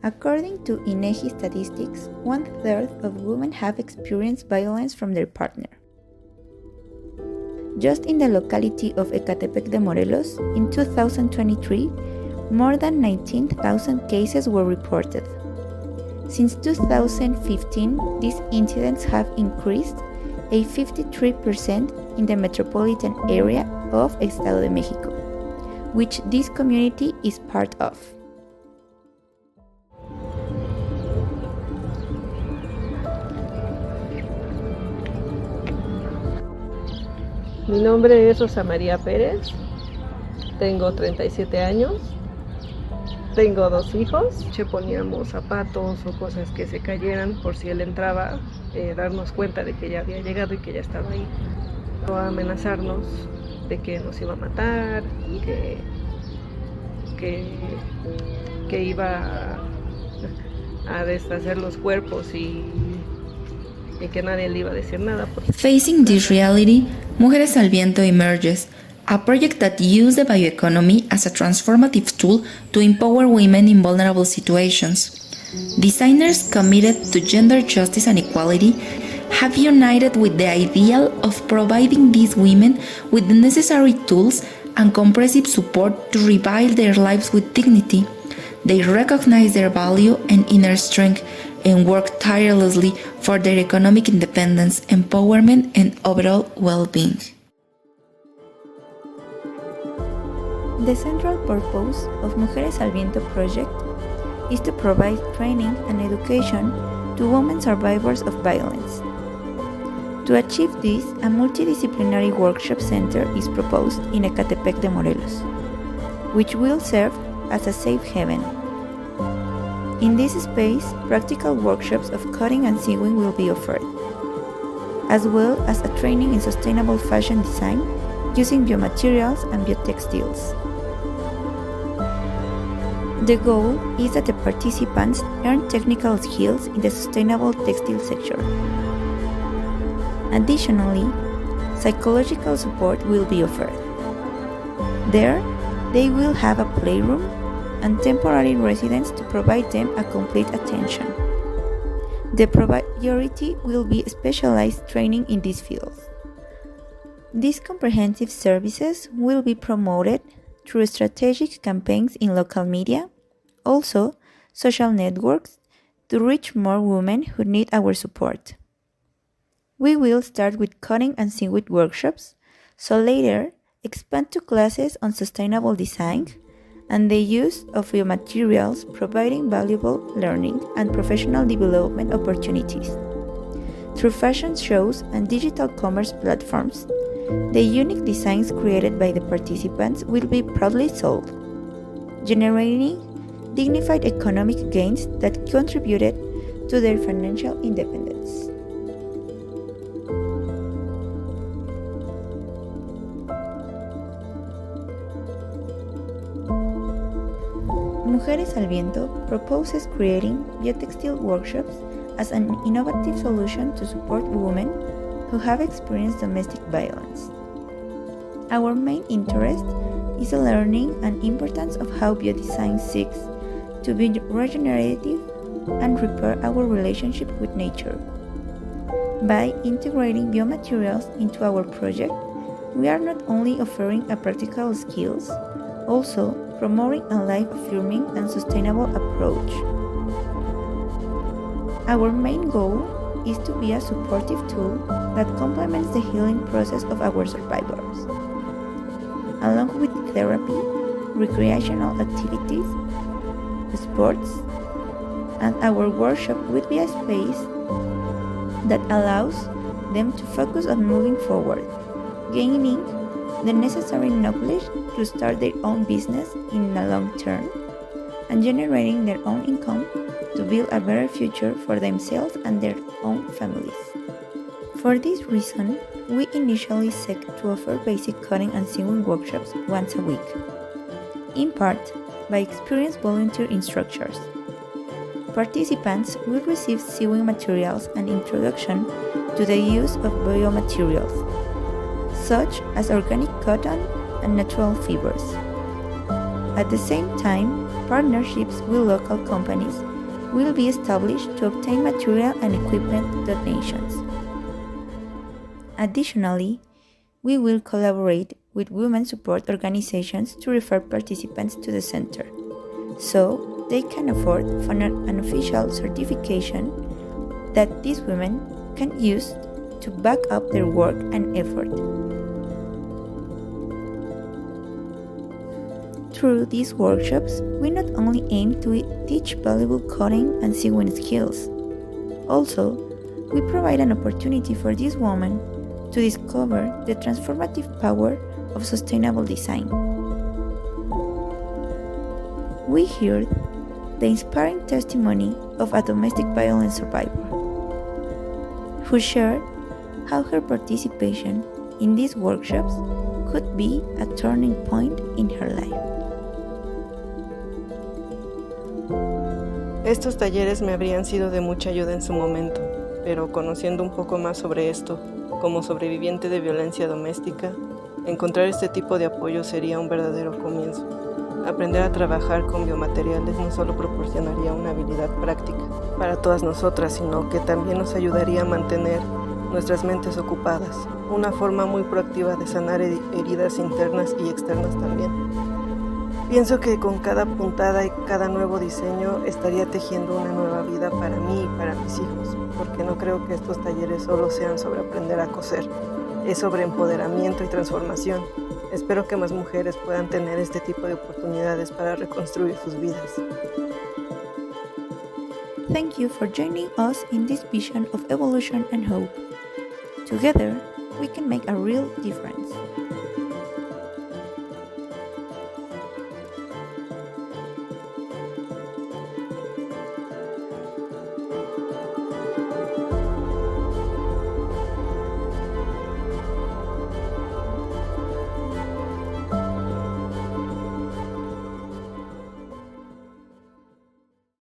According to INEGI statistics, 1/3 of women have experienced violence from their partner. Just in the locality of Ecatepec de Morelos, in 2023, more than 19,000 cases were reported. Since 2015, these incidents have increased a 53% in the metropolitan area of Estado de México, which this community is part of. Mi nombre es Rosa María Pérez, tengo 37 años, tengo 2 hijos. Poníamos zapatos o cosas que se cayeran por si él entraba, darnos cuenta de que ya había llegado y que ya estaba ahí. O amenazarnos de que nos iba a matar, que iba a deshacer los cuerpos y que nadie le iba a decir nada. Facing this reality, Mujeres al Viento emerges, a project that uses the bioeconomy as a transformative tool to empower women in vulnerable situations. Designers committed to gender justice and equality have united with the ideal of providing these women with the necessary tools and comprehensive support to rebuild their lives with dignity. They recognize their value and inner strength and work tirelessly for their economic independence, empowerment, and overall well-being. The central purpose of Mujeres al Viento project is to provide training and education to women survivors of violence. To achieve this, a multidisciplinary workshop center is proposed in Ecatepec de Morelos, which will serve as a safe haven. In this space, practical workshops of cutting and sewing will be offered, as well as a training in sustainable fashion design using biomaterials and biotextiles. The goal is that the participants earn technical skills in the sustainable textile sector. Additionally, psychological support will be offered. There, they will have a playroom and temporary residence to provide them a complete attention. The priority will be specialized training in these fields. These comprehensive services will be promoted through strategic campaigns in local media, also social networks, to reach more women who need our support. We will start with cutting and sewing workshops, so later expand to classes on sustainable design and the use of biomaterials, providing valuable learning and professional development opportunities. Through fashion shows and digital commerce platforms, the unique designs created by the participants will be proudly sold, generating dignified economic gains that contributed to their financial independence. Mujeres al Viento proposes creating biotextile workshops as an innovative solution to support women who have experienced domestic violence. Our main interest is the learning and importance of how biodesign seeks to be regenerative and repair our relationship with nature. By integrating biomaterials into our project, we are not only offering a practical skills, also promoting a life-affirming and sustainable approach. Our main goal is to be a supportive tool that complements the healing process of our survivors. Along with therapy, recreational activities, sports, and our workshop will be a space that allows them to focus on moving forward, gaining the necessary knowledge to start their own business in the long term, and generating their own income to build a better future for themselves and their own families. For this reason, we initially set to offer basic cutting and sewing workshops once a week, in part by experienced volunteer instructors. Participants will receive sewing materials and introduction to the use of biomaterials, such as organic cotton and natural fibers. At the same time, partnerships with local companies will be established to obtain material and equipment donations. Additionally, we will collaborate with women support organizations to refer participants to the center, so they can afford an official certification that these women can use to back up their work and effort. Through these workshops, we not only aim to teach valuable coding and sewing skills, also, we provide an opportunity for these women to discover the transformative power of sustainable design. We heard the inspiring testimony of a domestic violence survivor, who shared how her participation in these workshops could be a turning point in her life. Estos talleres me habrían sido de mucha ayuda en su momento, pero conociendo un poco más sobre esto, como sobreviviente de violencia doméstica, encontrar este tipo de apoyo sería un verdadero comienzo. Aprender a trabajar con biomateriales no solo proporcionaría una habilidad práctica para todas nosotras, sino que también nos ayudaría a mantener nuestras mentes ocupadas, una forma muy proactiva de sanar heridas internas y externas también. Pienso que con cada puntada y cada nuevo diseño estaría tejiendo una nueva vida para mí y para mis hijos, porque no creo que estos talleres solo sean sobre aprender a coser, es sobre empoderamiento y transformación. Espero que más mujeres puedan tener este tipo de oportunidades para reconstruir sus vidas. Thank you for joining us in this vision of evolution and hope. Together, we can make a real difference.